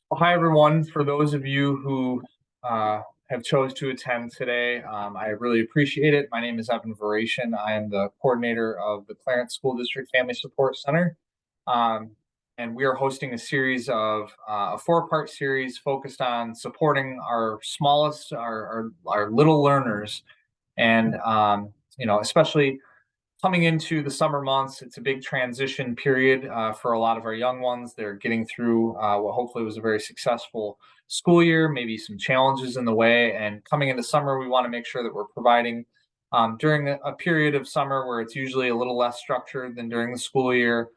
Well, hi, everyone. For those of you who have chose to attend today, I really appreciate it. My name is Evan Veration. I am the coordinator of the Clarence School District Family Support Center. Um, and we are hosting a series of a four-part series focused on supporting our smallest, our little learners. And, especially coming into the summer months, it's a big transition period for a lot of our young ones. They're getting through what hopefully was a very successful school year, maybe some challenges in the way. And coming into summer, we want to make sure that we're providing during a period of summer where it's usually a little less structured than during the school year,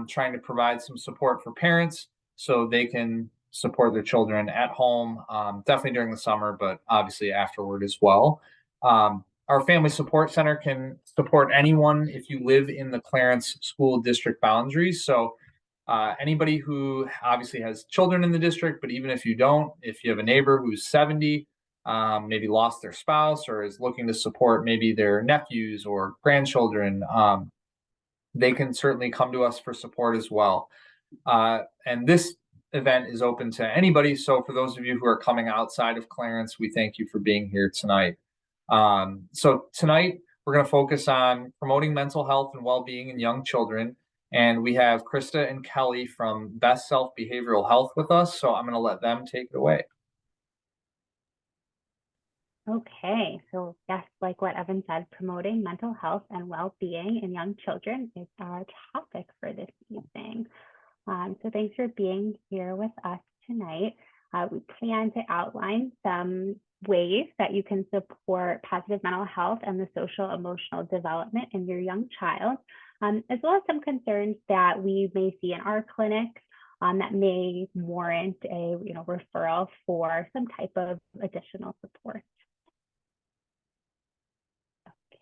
trying to provide some support for parents so they can support their children at home, definitely during the summer, but obviously afterward as well. Our Family Support Center can support anyone if you live in the Clarence School District boundaries. So, anybody who obviously has children in the district, but even if you don't, if you have a neighbor who's 70, maybe lost their spouse or is looking to support maybe their nephews or grandchildren, they can certainly come to us for support as well. And this event is open to anybody. So, for those of you who are coming outside of Clarence, we thank you for being here tonight. So tonight we're going to focus on promoting mental health and well-being in young children. And we have Krista and Kelly from BestSelf Behavioral Health with us. So I'm going to let them take it away. Okay, so yes, like what Evan said, promoting mental health and well-being in young children is our topic for this evening. So thanks for being here with us tonight. We plan to outline some ways that you can support positive mental health and the social emotional development in your young child, as well as some concerns that we may see in our clinics that may warrant a referral for some type of additional support. Okay.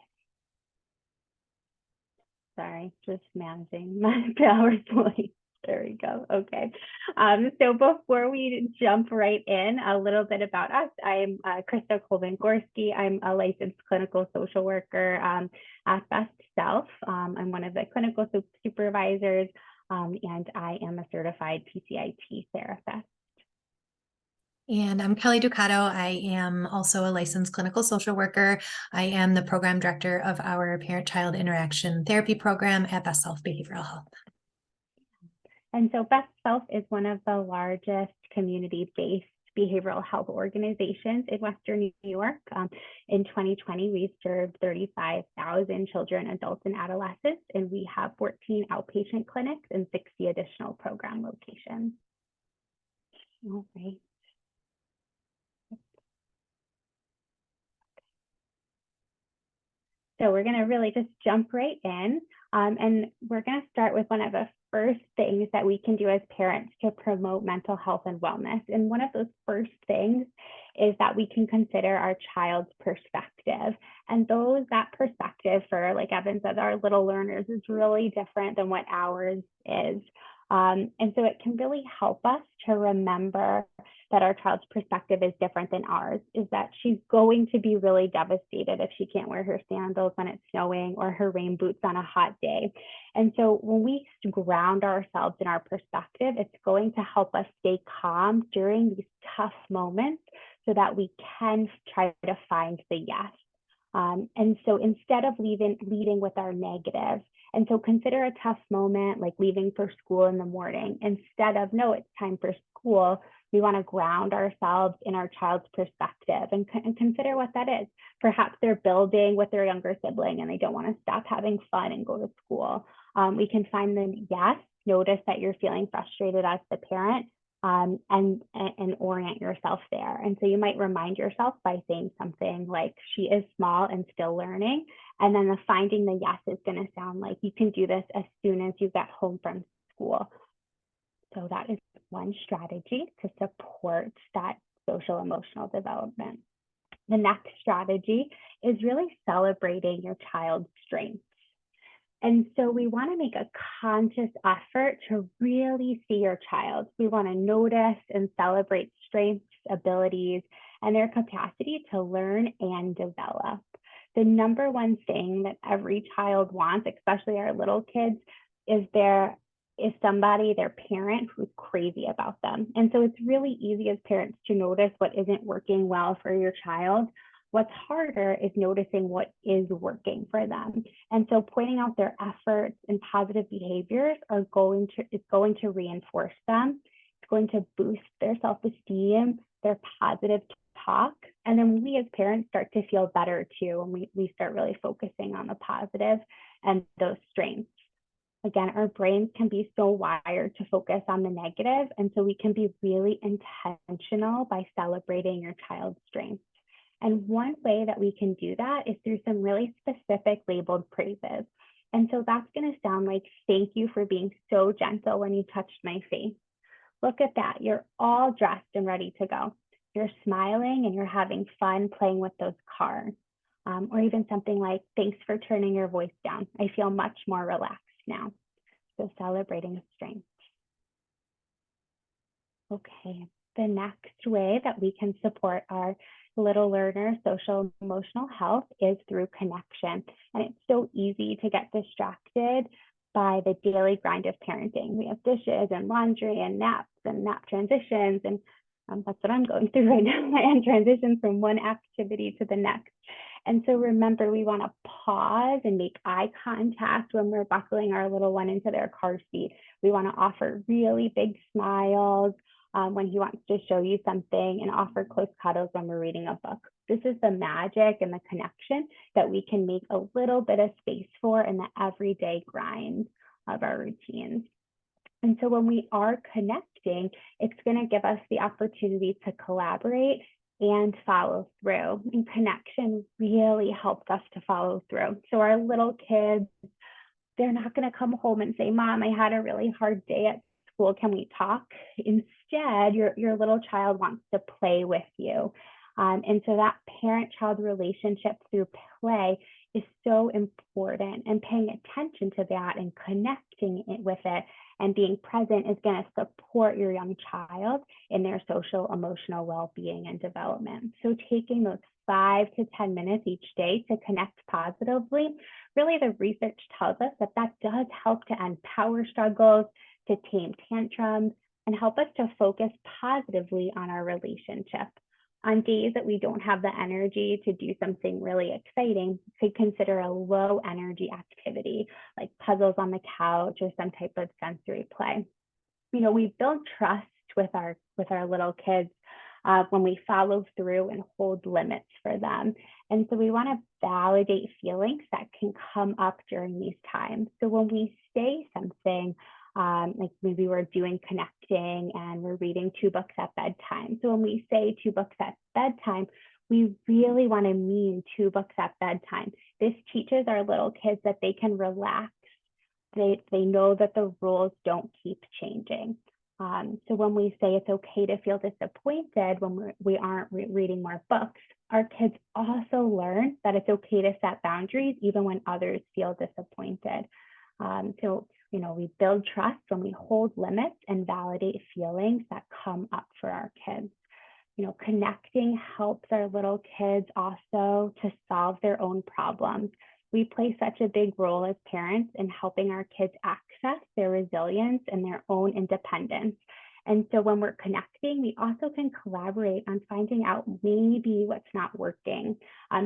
Sorry, just managing my PowerPoint. There we go. Okay. So before we jump right in, a little bit about us. I'm Krista Colvin-Gorski. I'm a licensed clinical social worker at BestSelf. I'm one of the clinical supervisors, and I am a certified PCIT therapist. And I'm Kelly Ducato. I am also a licensed clinical social worker. I am the program director of our parent-child interaction therapy program at BestSelf Behavioral Health. And so BestSelf is one of the largest community-based behavioral health organizations in Western New York. In 2020, we served 35,000 children, adults, and adolescents, and we have 14 outpatient clinics and 60 additional program locations. All right. So we're going to really just jump right in, and we're going to start with one of the first things that we can do as parents to promote mental health and wellness. And one of those first things is that we can consider our child's perspective. And that perspective for, like Evan said, our little learners is really different than what ours is. And so it can really help us to remember that our child's perspective is different than ours, is that she's going to be really devastated if she can't wear her sandals when it's snowing or her rain boots on a hot day. And so when we ground ourselves in our perspective, it's going to help us stay calm during these tough moments so that we can try to find the yes. And so instead of leading with our negative, and so consider a tough moment like leaving for school in the morning. Instead of, no, it's time for school, we want to ground ourselves in our child's perspective and consider what that is. Perhaps they're building with their younger sibling and they don't want to stop having fun and go to school. We can find the yes, notice that you're feeling frustrated as the parent, and orient yourself there. And so you might remind yourself by saying something like, she is small and still learning. And then finding the yes is going to sound like, you can do this as soon as you get home from school. So that is one strategy to support that social emotional development. The next strategy is really celebrating your child's strengths. And so we want to make a conscious effort to really see your child. We want to notice and celebrate strengths, abilities, and their capacity to learn and develop. The number one thing that every child wants, especially our little kids, is somebody, their parent, who's crazy about them. And so it's really easy as parents to notice what isn't working well for your child. What's harder is noticing what is working for them. And so pointing out their efforts and positive behaviors is going to reinforce them. It's going to boost their self-esteem, their positive talk. And then we as parents start to feel better too, and we start really focusing on the positive and those strengths. Again, our brains can be so wired to focus on the negative, and so we can be really intentional by celebrating your child's strengths. And one way that we can do that is through some really specific labeled praises. And so that's going to sound like, thank you for being so gentle when you touched my face. Look at that, you're all dressed and ready to go. You're smiling and you're having fun playing with those cars. Or even something like, thanks for turning your voice down. I feel much more relaxed now. So celebrating a strength. Okay, the next way that we can support our little learners' social emotional health is through connection. And it's so easy to get distracted by the daily grind of parenting. We have dishes and laundry and nap transitions, and that's what I'm going through right now. I transition from one activity to the next. And so remember, we want to pause and make eye contact when we're buckling our little one into their car seat. We want to offer really big smiles when he wants to show you something, and offer close cuddles when we're reading a book. This is the magic and the connection that we can make a little bit of space for in the everyday grind of our routines. And so when we are connecting, it's going to give us the opportunity to collaborate and follow through. And connection really helps us to follow through. So our little kids, they're not going to come home and say, Mom, I had a really hard day at school. Can we talk? Instead, your little child wants to play with you. And so that parent-child relationship through play is so important, and paying attention to that and connecting with it and being present is going to support your young child in their social emotional well-being and development. So taking those 5 to 10 minutes each day to connect positively, really the research tells us that that does help to end power struggles, to tame tantrums, and help us to focus positively on our relationship. On days that we don't have the energy to do something really exciting, could consider a low energy activity like puzzles on the couch or some type of sensory play. You know, we build trust with our little kids when we follow through and hold limits for them. And so we want to validate feelings that can come up during these times. So when we say something, like maybe we're doing connecting and we're reading 2 books at bedtime. So when we say 2 books at bedtime, we really want to mean 2 books at bedtime. This teaches our little kids that they can relax. They know that the rules don't keep changing. So when we say it's okay to feel disappointed when we aren't reading more books, our kids also learn that it's okay to set boundaries even when others feel disappointed. So you know, we build trust when we hold limits and validate feelings that come up for our kids. You know, connecting helps our little kids also to solve their own problems. We play such a big role as parents in helping our kids access their resilience and their own independence. And so when we're connecting, we also can collaborate on finding out maybe what's not working.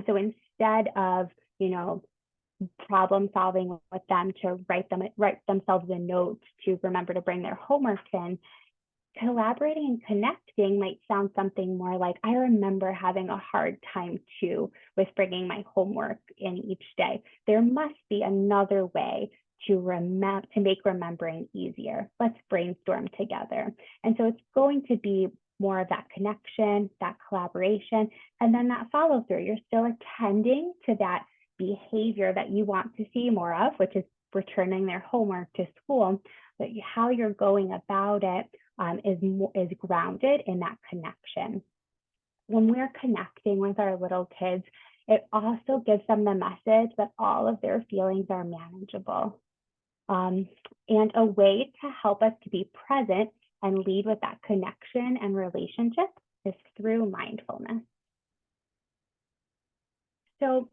So instead of, you know, problem solving with them to write themselves a note to remember to bring their homework in, collaborating and connecting might sound something more like, I remember having a hard time too with bringing my homework in each day. There must be another way to make remembering easier. Let's brainstorm together. And so it's going to be more of that connection, that collaboration, and then that follow through. You're still attending to that behavior that you want to see more of, which is returning their homework to school, but how you're going about it is grounded in that connection. When we're connecting with our little kids, it also gives them the message that all of their feelings are manageable. And a way to help us to be present and lead with that connection and relationship is through mindfulness. So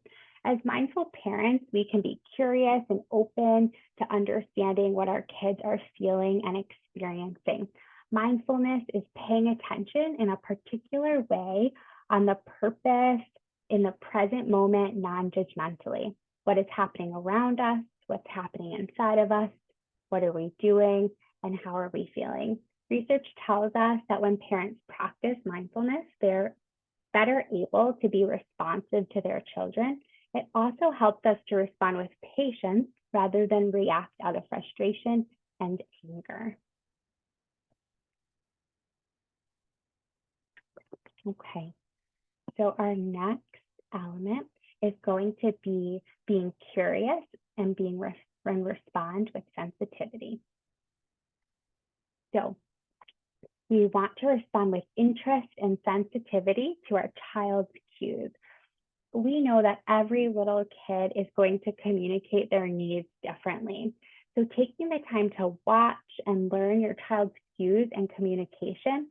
as mindful parents, we can be curious and open to understanding what our kids are feeling and experiencing. Mindfulness is paying attention in a particular way on the purpose in the present moment, non-judgmentally. What is happening around us, what's happening inside of us, what are we doing, and how are we feeling? Research tells us that when parents practice mindfulness, they're better able to be responsive to their children. It also helps us to respond with patience rather than react out of frustration and anger. Okay, so our next element is going to be being curious and respond with sensitivity. So we want to respond with interest and sensitivity to our child's cues. We know that every little kid is going to communicate their needs differently. So taking the time to watch and learn your child's cues and communication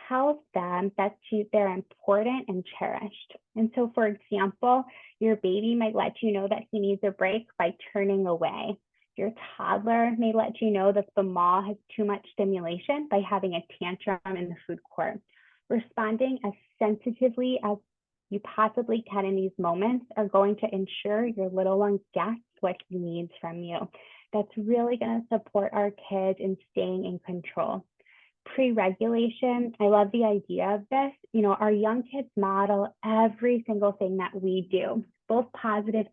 tells them that they're important and cherished. And so, for example, your baby might let you know that he needs a break by turning away. Your toddler may let you know that the mall has too much stimulation by having a tantrum in the food court. Responding as sensitively as you possibly can in these moments are going to ensure your little one gets what he needs from you. That's really going to support our kids in staying in control. Pre-regulation, I love the idea of this. You know, our young kids model every single thing that we do, both positive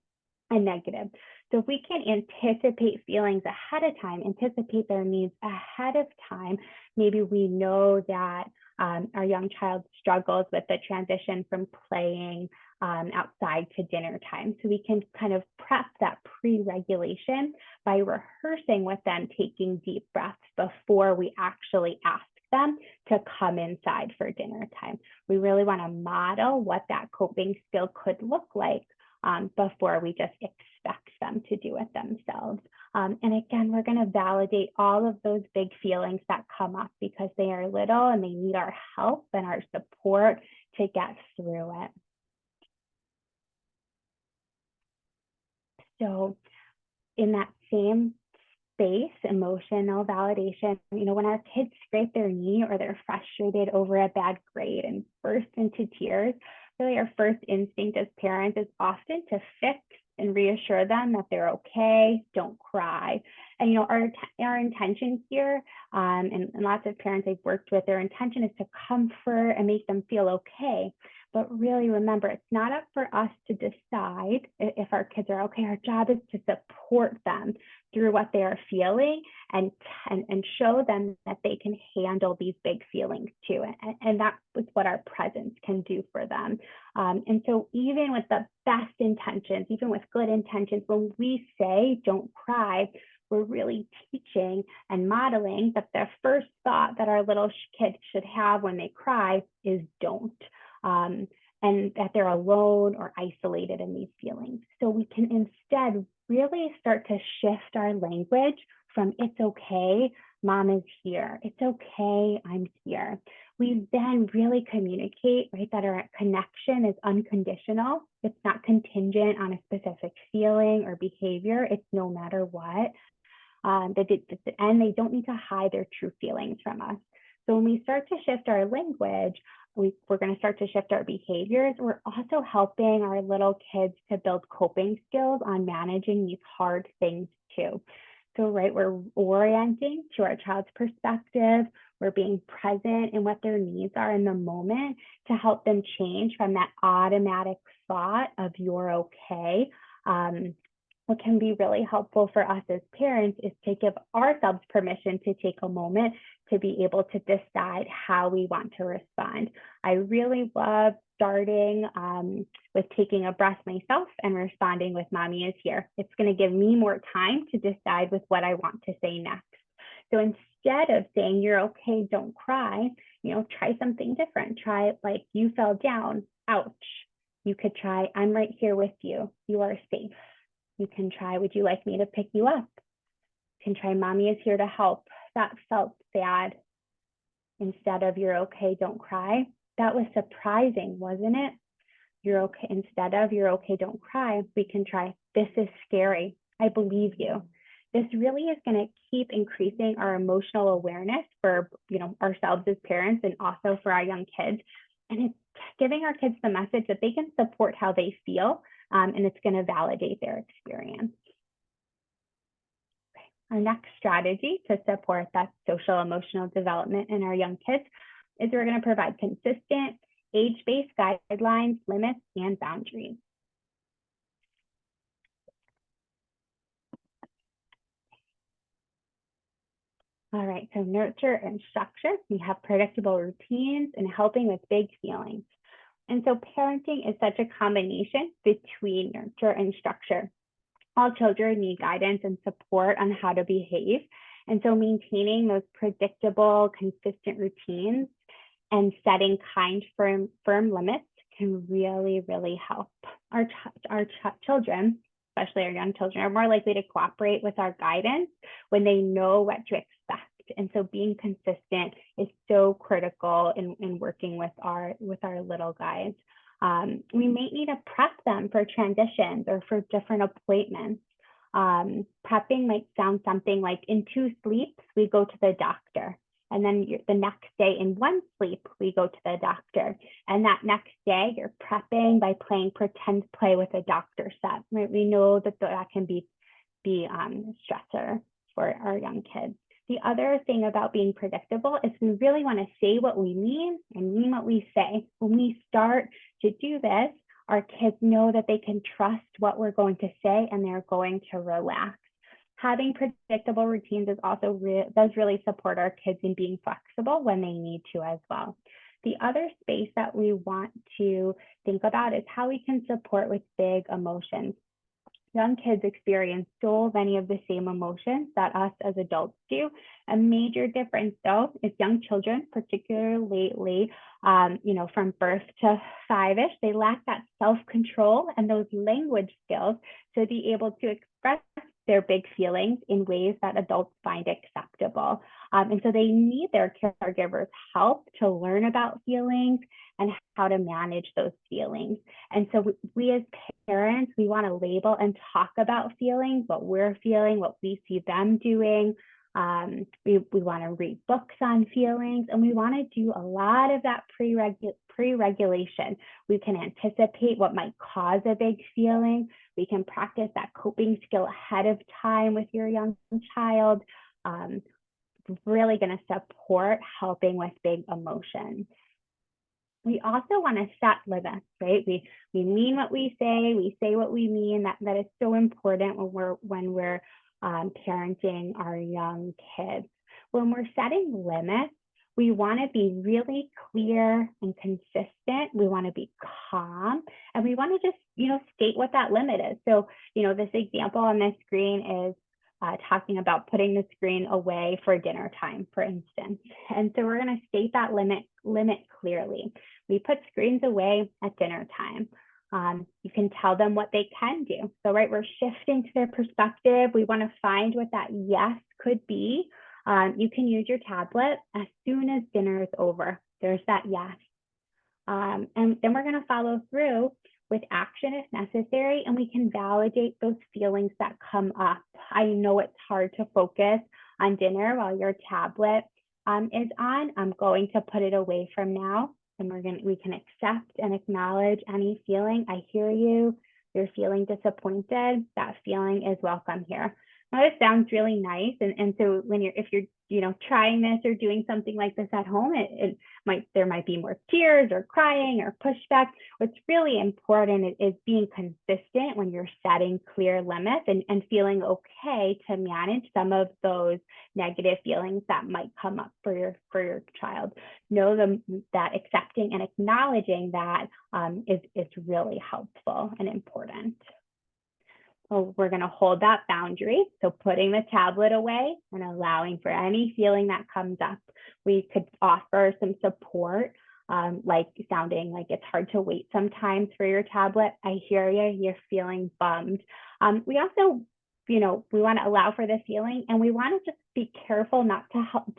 and negative. So if we can anticipate feelings ahead of time, anticipate their needs ahead of time, maybe we know that our young child struggles with the transition from playing outside to dinner time. So we can kind of prep that pre-regulation by rehearsing with them taking deep breaths before we actually ask them to come inside for dinner time. We really want to model what that coping skill could look like before we just expect them to do it themselves. And again, we're going to validate all of those big feelings that come up because they are little and they need our help and our support to get through it. So in that same space, emotional validation, you know, when our kids scrape their knee or they're frustrated over a bad grade and burst into tears, really our first instinct as parents is often to fix and reassure them that they're okay, don't cry. And, you know, our intention here, and lots of parents I've worked with, their intention is to comfort and make them feel okay. But really remember, it's not up for us to decide if our kids are okay. Our job is to support them through what they are feeling and show them that they can handle these big feelings too. And that's what our presence can do for them. And so even with the best intentions, even with good intentions, when we say don't cry, we're really teaching and modeling that the first thought that our little kids should have when they cry is don't. And that they're alone or isolated in these feelings. So we can instead really start to shift our language from it's okay, mom is here. It's okay, I'm here. We then really communicate, right, that our connection is unconditional. It's not contingent on a specific feeling or behavior. It's no matter what. And they don't need to hide their true feelings from us. So when we start to shift our language, we're going to start to shift our behaviors. We're also helping our little kids to build coping skills on managing these hard things too. So, right, we're orienting to our child's perspective. We're being present in what their needs are in the moment to help them change from that automatic thought of you're okay. What can be really helpful for us as parents is to give ourselves permission to take a moment to be able to decide how we want to respond. I really love starting with taking a breath myself and responding with mommy is here. It's going to give me more time to decide with what I want to say next. So instead of saying you're okay, don't cry, you know, try something different. Try it like you fell down, ouch. You could try I'm right here with you. You are safe. You can try, would you like me to pick you up? You can try, mommy is here to help. That felt sad. Instead of you're okay, don't cry. That was surprising, wasn't it? You're okay. Instead of you're okay, don't cry, we can try, this is scary. I believe you. This really is going to keep increasing our emotional awareness for, ourselves as parents and also for our young kids. And it's giving our kids the message that they can support how they feel, and it's going to validate their experience. Our next strategy to support that social emotional development in our young kids is we're going to provide consistent age-based guidelines, limits, and boundaries. All right, so nurture and structure. We have predictable routines and helping with big feelings. And so parenting is such a combination between nurture and structure. All children need guidance and support on how to behave. And so maintaining those predictable, consistent routines and setting kind, firm limits can really, really help. Our children, especially our young children, are more likely to cooperate with our guidance when they know what to expect. And so being consistent is so critical in working with our little guys. We may need to prep them for transitions or for different appointments. Prepping might sound something like, in 2 sleeps, we go to the doctor. And then the next day, in 1 sleep, we go to the doctor. And that next day, you're prepping by playing pretend play with a doctor set. Right? We know that can be stressor for our young kids. The other thing about being predictable is we really want to say what we mean and mean what we say. When we start to do this, our kids know that they can trust what we're going to say and they're going to relax. Having predictable routines is also does really support our kids in being flexible when they need to as well. The other space that we want to think about is how we can support with big emotions. Young kids experience so many of the same emotions that us as adults do. A major difference, though, is young children, particularly lately, from birth to 5-ish, they lack that self-control and those language skills to be able to express their big feelings in ways that adults find acceptable. And so they need their caregivers' help to learn about feelings and how to manage those feelings. And so we as parents, we want to label and talk about feelings, what we're feeling, what we see them doing. We want to read books on feelings, and we want to do a lot of that pre-regulation. We can anticipate what might cause a big feeling. We can practice that coping skill ahead of time with your young child. Really going to support helping with big emotions. We also want to set limits, right? We mean what we say what we mean. That is so important when we're parenting our young kids. When we're setting limits, we want to be really clear and consistent. We want to be calm, and we want to just, state what that limit is. So, this example on the screen is talking about putting the screen away for dinner time, for instance. And so we're going to state that limit clearly. We put screens away at dinner time. You can tell them what they can do. So, right, we're shifting to their perspective. We want to find what that yes could be. You can use your tablet as soon as dinner is over. There's that yes. And then we're going to follow through with action if necessary, and we can validate those feelings that come up. I know it's hard to focus on dinner while your tablet is on. I'm going to put it away from now, and we can accept and acknowledge any feeling. I hear you. You're feeling disappointed. That feeling is welcome here. Now, this sounds really nice, and so if you're trying this or doing something like this at home, there might be more tears or crying or pushback. What's really important is being consistent when you're setting clear limits and feeling okay to manage some of those negative feelings that might come up for your child. Know that accepting and acknowledging that is really helpful and important. So we're going to hold that boundary. So putting the tablet away and allowing for any feeling that comes up. We could offer some support, like sounding like it's hard to wait sometimes for your tablet. I hear you, you're feeling bummed. We also, we want to allow for the feeling, and we want to just be careful not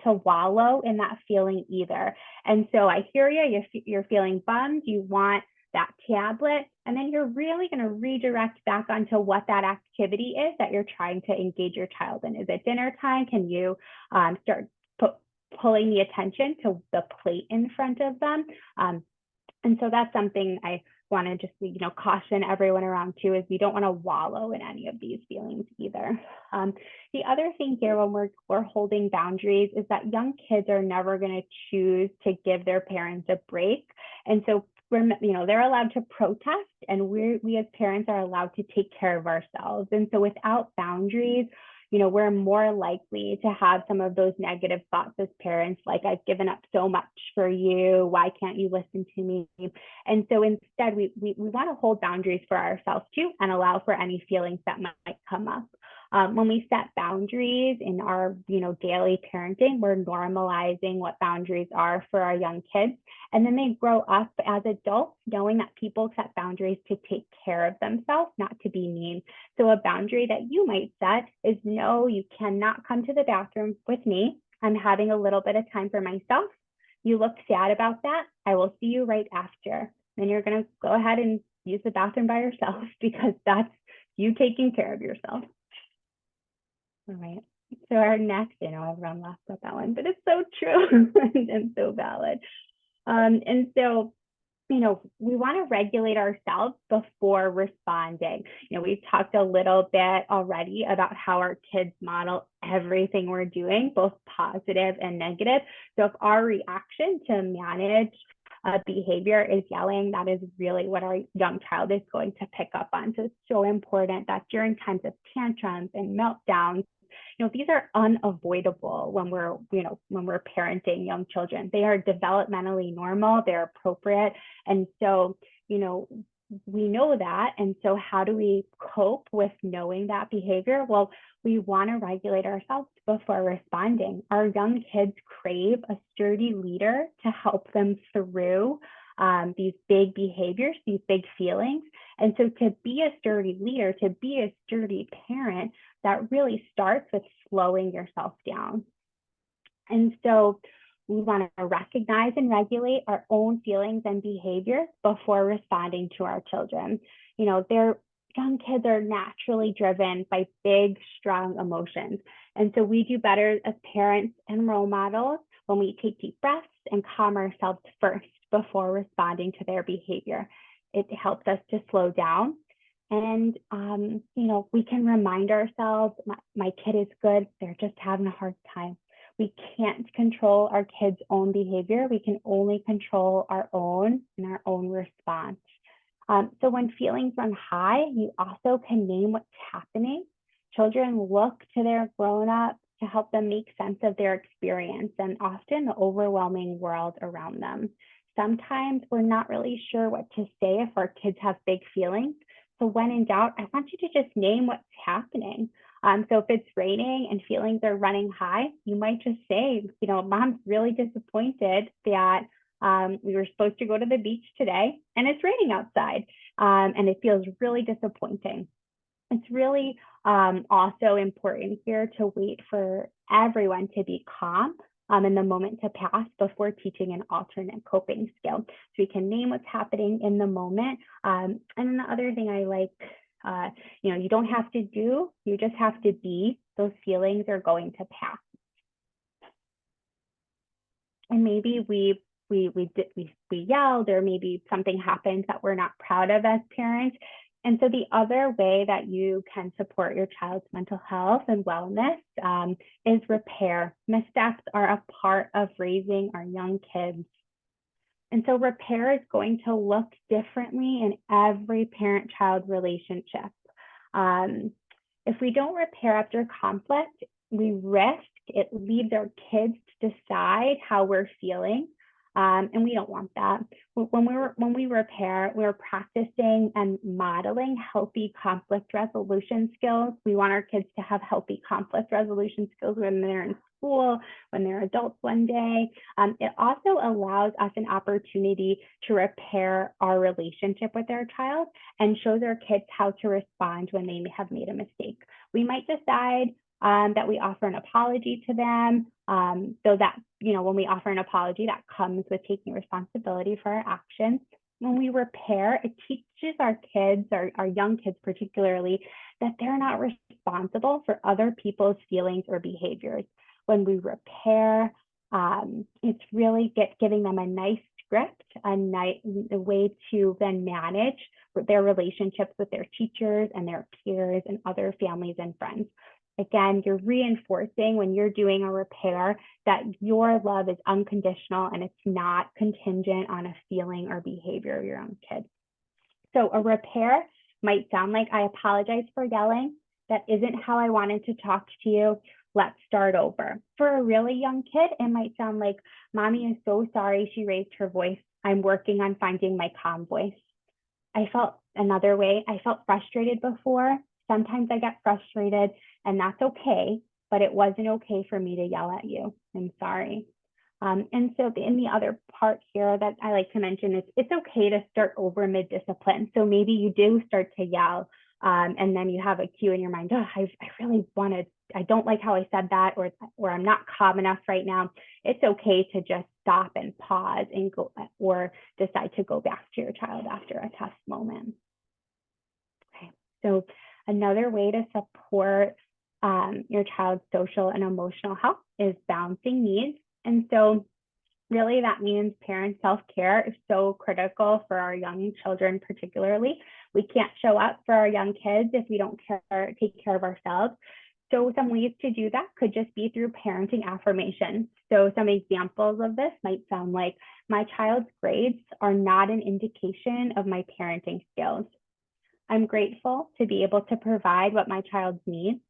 to wallow in that feeling either. And so I hear you, you're feeling bummed. You want that tablet, and then you're really going to redirect back onto what that activity is that you're trying to engage your child in. Is it dinner time? Can you start pulling the attention to the plate in front of them? And so that's something I want to just, caution everyone around too, is we don't want to wallow in any of these feelings either. The other thing here when we're holding boundaries is that young kids are never going to choose to give their parents a break. And so they're allowed to protest, and we as parents are allowed to take care of ourselves. And so without boundaries, we're more likely to have some of those negative thoughts as parents, like, I've given up so much for you, why can't you listen to me? And so instead, we want to hold boundaries for ourselves too, and allow for any feelings that might come up. When we set boundaries in our, daily parenting, we're normalizing what boundaries are for our young kids. And then they grow up as adults knowing that people set boundaries to take care of themselves, not to be mean. So a boundary that you might set is, no, you cannot come to the bathroom with me. I'm having a little bit of time for myself. You look sad about that. I will see you right after. Then you're going to go ahead and use the bathroom by yourself, because that's you taking care of yourself. All right. So our next, everyone laughed at that one, but it's so true and so valid. And so, we want to regulate ourselves before responding. We've talked a little bit already about how our kids model everything we're doing, both positive and negative. So if our reaction to manage behavior is yelling, that is really what our young child is going to pick up on. So it's so important that during times of tantrums and meltdowns, these are unavoidable when we're parenting young children. They are developmentally normal, they're appropriate. And so, we know that. And so how do we cope with knowing that behavior? Well, we want to regulate ourselves before responding. Our young kids crave a sturdy leader to help them through these big behaviors, these big feelings. And so to be a sturdy leader, to be a sturdy parent, that really starts with slowing yourself down. And so we want to recognize and regulate our own feelings and behaviors before responding to our children. Young kids are naturally driven by big, strong emotions. And so we do better as parents and role models when we take deep breaths and calm ourselves first before responding to their behavior. It helps us to slow down. And, we can remind ourselves, my kid is good, they're just having a hard time. We can't control our kids' own behavior. We can only control our own and our own response. So when feelings run high, you also can name what's happening. Children look to their grown-up to help them make sense of their experience and often the overwhelming world around them. Sometimes we're not really sure what to say if our kids have big feelings. So when in doubt, I want you to just name what's happening. So if it's raining and feelings are running high, you might just say, Mom's really disappointed that we were supposed to go to the beach today and it's raining outside, and it feels really disappointing. It's really also important here to wait for everyone to be calm and the moment to pass before teaching an alternate coping skill. So we can name what's happening in the moment. And then the other thing I like, you don't have to do, you just have to be. Those feelings are going to pass. And maybe we yelled, or maybe something happened that we're not proud of as parents. And so the other way that you can support your child's mental health and wellness is repair. Missteps are a part of raising our young kids. And so repair is going to look differently in every parent-child relationship. If we don't repair after conflict, we risk it leaves our kids to decide how we're feeling. And we don't want that. When we repair, we're practicing and modeling healthy conflict resolution skills. We want our kids to have healthy conflict resolution skills when they're in school, when they're adults one day. It also allows us an opportunity to repair our relationship with our child and shows our kids how to respond when they have made a mistake. We might decide that we offer an apology to them, so that, when we offer an apology, that comes with taking responsibility for our actions. When we repair, it teaches our kids, our young kids particularly, that they're not responsible for other people's feelings or behaviors. When we repair, it's really giving them a nice script, a way to then manage their relationships with their teachers and their peers and other families and friends. Again, you're reinforcing when you're doing a repair that your love is unconditional and it's not contingent on a feeling or behavior of your own kid. So a repair might sound like, I apologize for yelling. That isn't how I wanted to talk to you. Let's start over. For a really young kid, it might sound like, Mommy is so sorry she raised her voice. I'm working on finding my calm voice. I felt another way. I felt frustrated before. Sometimes I get frustrated, and that's okay, but it wasn't okay for me to yell at you. I'm sorry. And so in the other part here that I like to mention is it's okay to start over mid-discipline. So maybe you do start to yell, and then you have a cue in your mind, oh, I really wanted, I don't like how I said that, or I'm not calm enough right now. It's okay to just stop and pause and go, or decide to go back to your child after a tough moment. Okay, so another way to support your child's social and emotional health is balancing needs. And so really that means parent self-care is so critical for our young children particularly. We can't show up for our young kids if we don't take care of ourselves. So some ways to do that could just be through parenting affirmations. So some examples of this might sound like, my child's grades are not an indication of my parenting skills. I'm grateful to be able to provide what my child needs,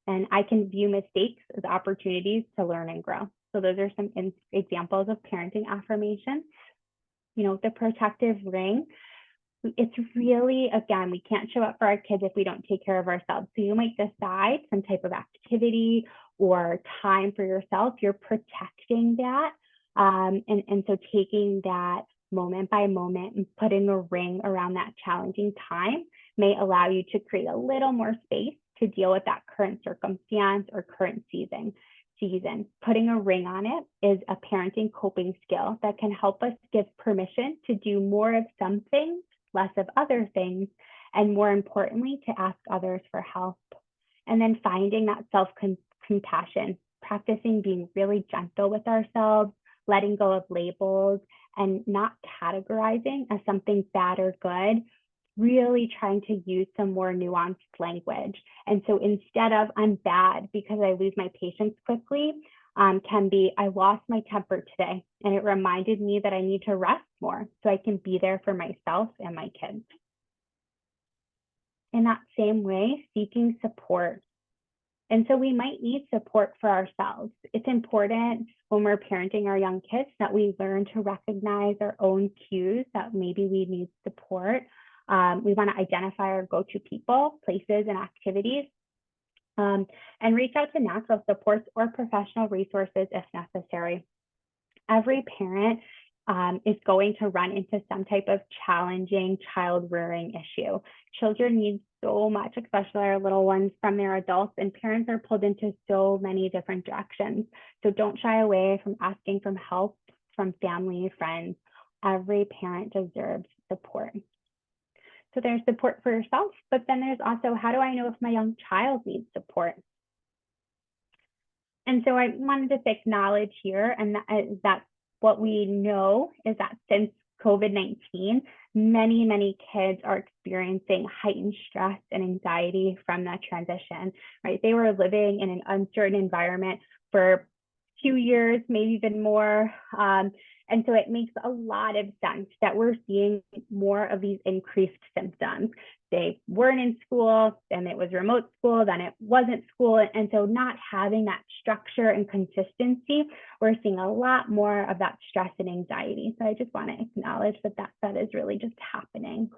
and I can view mistakes as opportunities to learn and grow. So those are some examples of parenting affirmation. You know, the protective ring, it's really, again, we can't show up for our kids if we don't take care of ourselves. So you might decide some type of activity or time for yourself. You're protecting that. And so taking that moment by moment and putting a ring around that challenging time may allow you to create a little more space to deal with that current circumstance or current season. Putting a ring on it is a parenting coping skill that can help us give permission to do more of some things, less of other things, and more importantly, to ask others for help. And then finding that self-compassion, practicing being really gentle with ourselves, letting go of labels, and not categorizing as something bad or good, really trying to use some more nuanced language. And so instead of, I'm bad because I lose my patience quickly, can be, I lost my temper today, and it reminded me that I need to rest more so I can be there for myself and my kids. In that same way, seeking support. And so we might need support for ourselves. It's important when we're parenting our young kids that we learn to recognize our own cues that maybe we need support. We want to identify our go-to people, places, and activities, and reach out to natural supports or professional resources if necessary. Every parent is going to run into some type of challenging child rearing issue. Children need so much, especially our little ones, from their adults, and parents are pulled into so many different directions. So don't shy away from asking for help from family, friends. Every parent deserves support. So there's support for yourself, but then there's also, how do I know if my young child needs support? And so I wanted to acknowledge here, and that what we know is that since COVID-19, many kids are experiencing heightened stress and anxiety from that transition, right? They were living in an uncertain environment for 2 years, maybe even more. And so it makes a lot of sense that we're seeing more of these increased symptoms. They weren't in school, then it was remote school, then it wasn't school. And so not having that structure and consistency, we're seeing a lot more of that stress and anxiety. So I just want to acknowledge that is really just happening.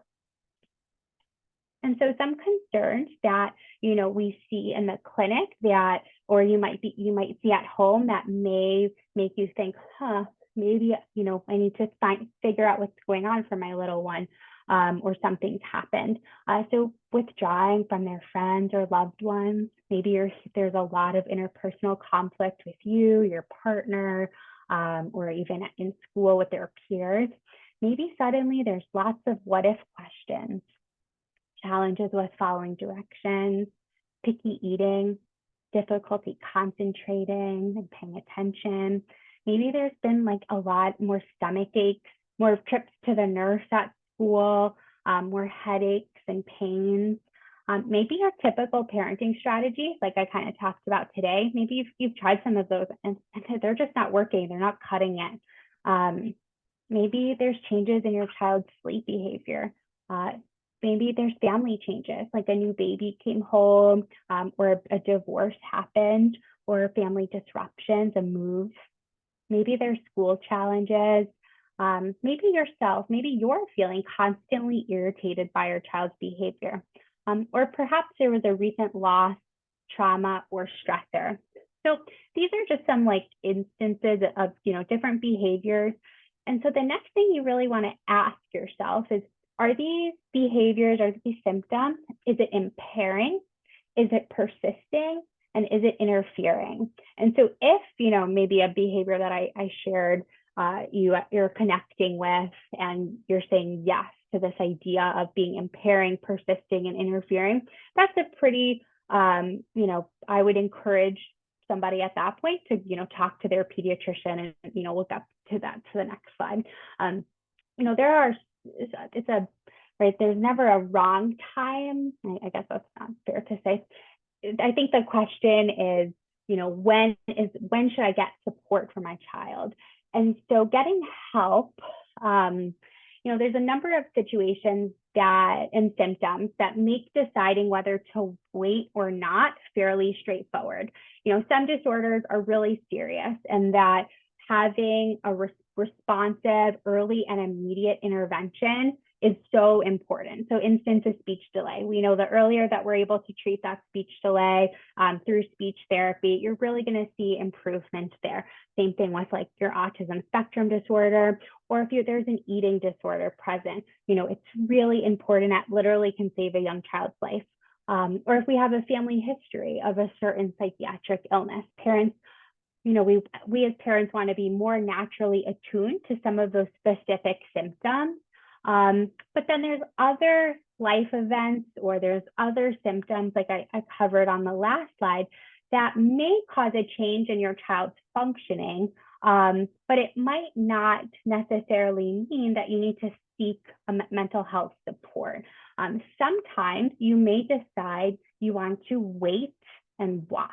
And so some concerns that, you know, we see in the clinic that, or you might see at home that may make you think, maybe, you know, I need to figure out what's going on for my little one, or something's happened. So withdrawing from their friends or loved ones, maybe there's a lot of interpersonal conflict with you, your partner, or even in school with their peers. maybe suddenly there's lots of what if questions, challenges with following directions, picky eating, difficulty concentrating and paying attention. Maybe there's been like a lot more stomach aches, more trips to the nurse at school, more headaches and pains. Maybe your typical parenting strategy, like I kind of talked about today, maybe you've tried some of those and they're just not working. They're not cutting it. Maybe there's changes in your child's sleep behavior. Maybe there's family changes, like a new baby came home, or a divorce happened, or family disruptions, a move. Maybe there's school challenges. Maybe yourself, maybe you're feeling constantly irritated by your child's behavior. Or perhaps there was a recent loss, trauma, or stressor. So these are just some like instances of, different behaviors. And so the next thing you really want to ask yourself is, are these behaviors, are these symptoms, is it impairing? Is it persisting? And is it interfering? And so if, maybe a behavior that I shared, you're connecting with and you're saying yes to this idea of being impairing, persisting, and interfering, that's a pretty, I would encourage somebody at that point to, talk to their pediatrician and, look up to the next slide. There's never a wrong time. I guess that's not fair to say. I think the question is, when should I get support for my child? And so getting help, there's a number of situations and symptoms that make deciding whether to wait or not fairly straightforward. Some disorders are really serious, and that having a responsive, early, and immediate intervention is so important. So instance of speech delay. We know the earlier that we're able to treat that speech delay through speech therapy, you're really going to see improvement there. Same thing with like your autism spectrum disorder, or if there's an eating disorder present, it's really important. That literally can save a young child's life. Or if we have a family history of a certain psychiatric illness, parents, we as parents want to be more naturally attuned to some of those specific symptoms. But then there's other life events, or there's other symptoms like I covered on the last slide that may cause a change in your child's functioning, but it might not necessarily mean that you need to seek mental health support. Sometimes you may decide you want to wait and watch.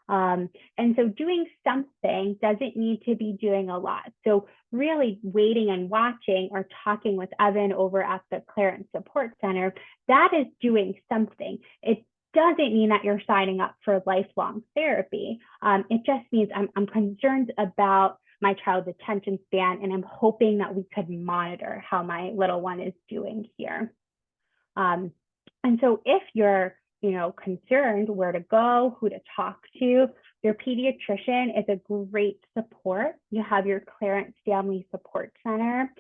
And so doing something doesn't need to be doing a lot. So really waiting and watching, or talking with Evan over at the Clarence Support Center, that is doing something. It doesn't mean that you're signing up for lifelong therapy. It just means I'm concerned about my child's attention span, and I'm hoping that we could monitor how my little one is doing here. And so if you're concerned where to go, who to talk to, your pediatrician is a great support. You have your Clarence Family Support Center,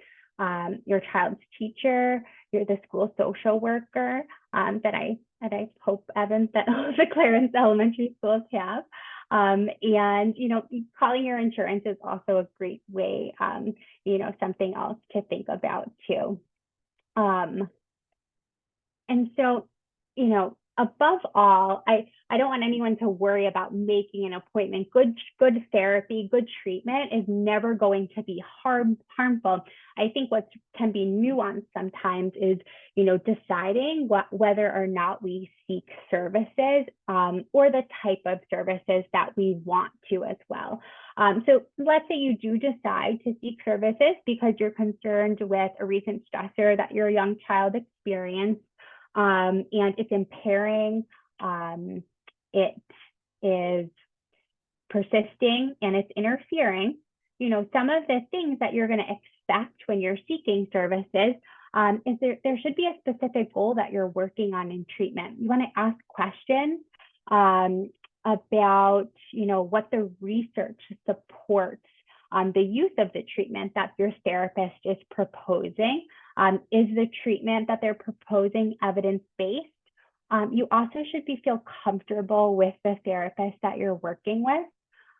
your child's teacher, you're the school social worker that I hope, Evan, that the Clarence elementary schools have. And, calling your insurance is also a great way, something else to think about too. And so, above all, I don't want anyone to worry about making an appointment. Good therapy, good treatment is never going to be harmful. I think what can be nuanced sometimes is, deciding whether or not we seek services, or the type of services that we want to as well. So let's say you do decide to seek services because you're concerned with a recent stressor that your young child experienced, and it's impairing, it is persisting, and it's interfering. Some of the things that you're going to expect when you're seeking services is there should be a specific goal that you're working on in treatment. You want to ask questions about, what the research supports the use of the treatment that your therapist is proposing. Is the treatment that they're proposing evidence-based? You also should feel comfortable with the therapist that you're working with.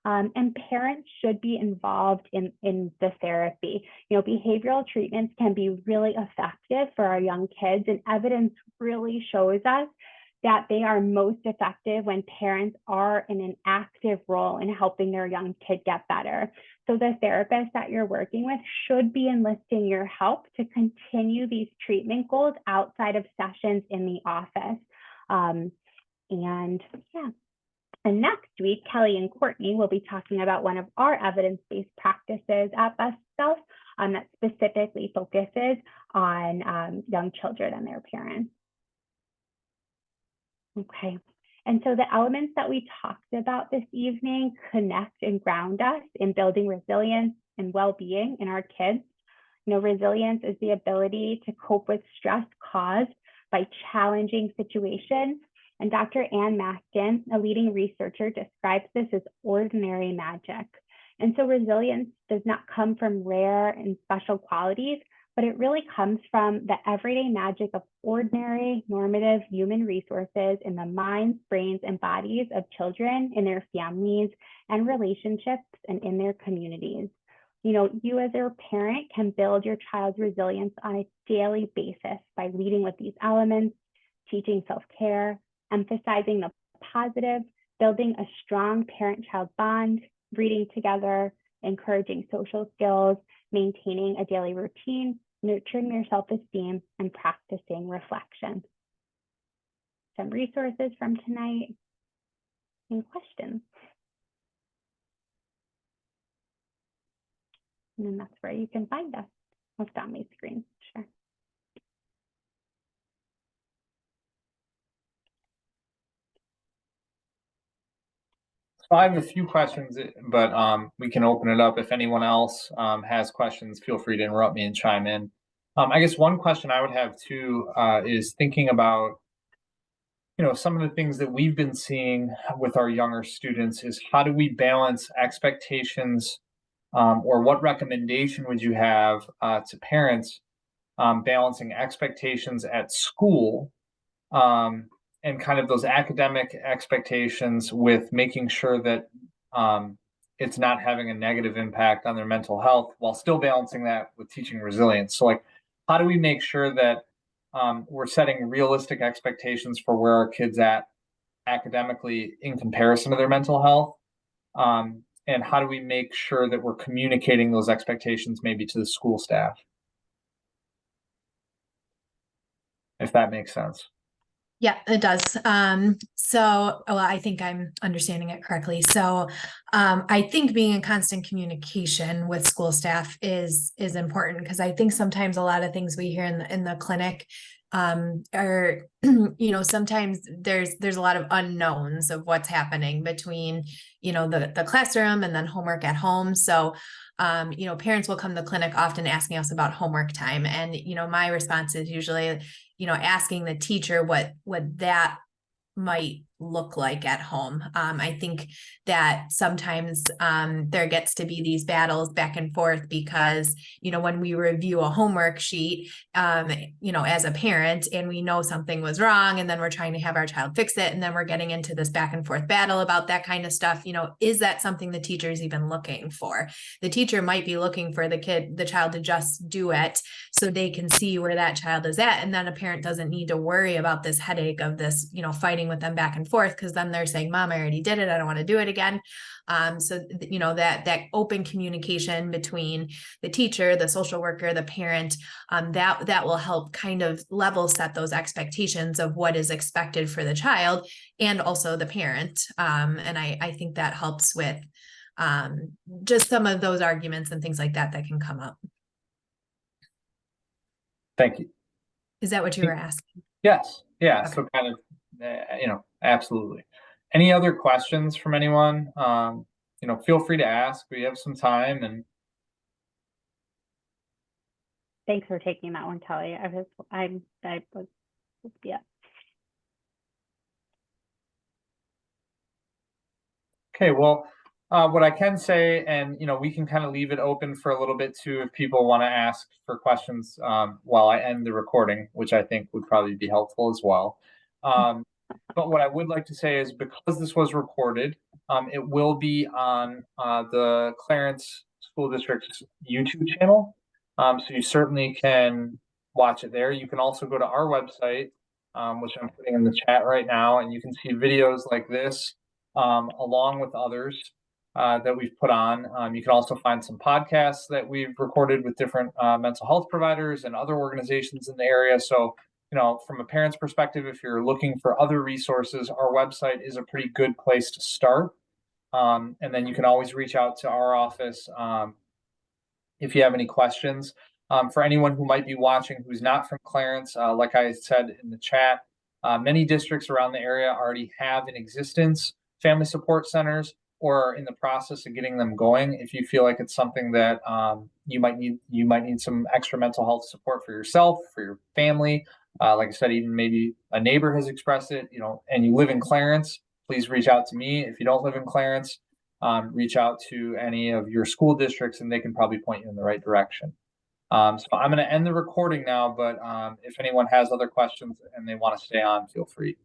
And parents should be involved in the therapy. Behavioral treatments can be really effective for our young kids, and evidence really shows us that they are most effective when parents are in an active role in helping their young kid get better. So the therapist that you're working with should be enlisting your help to continue these treatment goals outside of sessions in the office. And next week, Kelly and Courtney will be talking about one of our evidence-based practices at BestSelf that specifically focuses on young children and their parents. Okay, and so the elements that we talked about this evening connect and ground us in building resilience and well-being in our kids. Resilience is the ability to cope with stress caused by challenging situations. And Dr. Ann Maskin, a leading researcher, describes this as ordinary magic. And so resilience does not come from rare and special qualities, but it really comes from the everyday magic of ordinary, normative human resources in the minds, brains, and bodies of children, in their families and relationships, and in their communities. You as their parent can build your child's resilience on a daily basis by leading with these elements, teaching self-care, emphasizing the positive, building a strong parent-child bond, reading together, encouraging social skills, maintaining a daily routine, nurturing their self-esteem, and practicing reflection. Some resources from tonight. Any questions? And then that's where you can find us. I'll stop my screen. Sure. So I have a few questions, but we can open it up. If anyone else has questions, feel free to interrupt me and chime in. I guess one question I would have too is thinking about, some of the things that we've been seeing with our younger students is how do we balance expectations, or what recommendation would you have to parents balancing expectations at school and kind of those academic expectations with making sure that it's not having a negative impact on their mental health while still balancing that with teaching resilience. So how do we make sure that we're setting realistic expectations for where our kids at academically in comparison to their mental health? And how do we make sure that we're communicating those expectations maybe to the school staff? If that makes sense. Yeah, it does. I think I'm understanding it correctly. So I think being in constant communication with school staff is important, because I think sometimes a lot of things we hear in the clinic are, sometimes there's a lot of unknowns of what's happening between, the classroom and then homework at home. So parents will come to the clinic often asking us about homework time. And, my response is usually, asking the teacher what that might look like at home. I think that sometimes there gets to be these battles back and forth because, when we review a homework sheet, as a parent, and we know something was wrong, and then we're trying to have our child fix it, and then we're getting into this back and forth battle about that kind of stuff. Is that something the teacher is even looking for? The teacher might be looking for the child to just do it so they can see where that child is at. And then a parent doesn't need to worry about this headache of this, fighting with them back and forth, because then they're saying, Mom, I already did it, I don't want to do it again. That open communication between the teacher, the social worker, the parent, that will help kind of level set those expectations of what is expected for the child and also the parent. And I think that helps with just some of those arguments and things like that can come up. Thank you. Is that what you were asking? Yes. Yeah. Okay. So kind of, absolutely. Any other questions from anyone? Feel free to ask. We have some time. And thanks for taking that one, Kelly. Yeah. Okay, well, what I can say, and we can kind of leave it open for a little bit too, if people want to ask for questions while I end the recording, which I think would probably be helpful as well. But what I would like to say is, because this was recorded, It will be on the Clarence School District's YouTube channel. So you certainly can watch it there. You can also go to our website, which I'm putting in the chat right now, and you can see videos like this, along with others that we've put on. You can also find some podcasts that we've recorded with different mental health providers and other organizations in the area. So, from a parent's perspective, if you're looking for other resources, our website is a pretty good place to start. And then you can always reach out to our office if you have any questions. For anyone who might be watching who's not from Clarence, like I said in the chat, many districts around the area already have in existence family support centers or are in the process of getting them going. If you feel like it's something that you might need some extra mental health support for yourself, for your family. Like I said, even maybe a neighbor has expressed it, and you live in Clarence, please reach out to me. If you don't live in Clarence, reach out to any of your school districts and they can probably point you in the right direction. So I'm going to end the recording now, but if anyone has other questions and they want to stay on, feel free.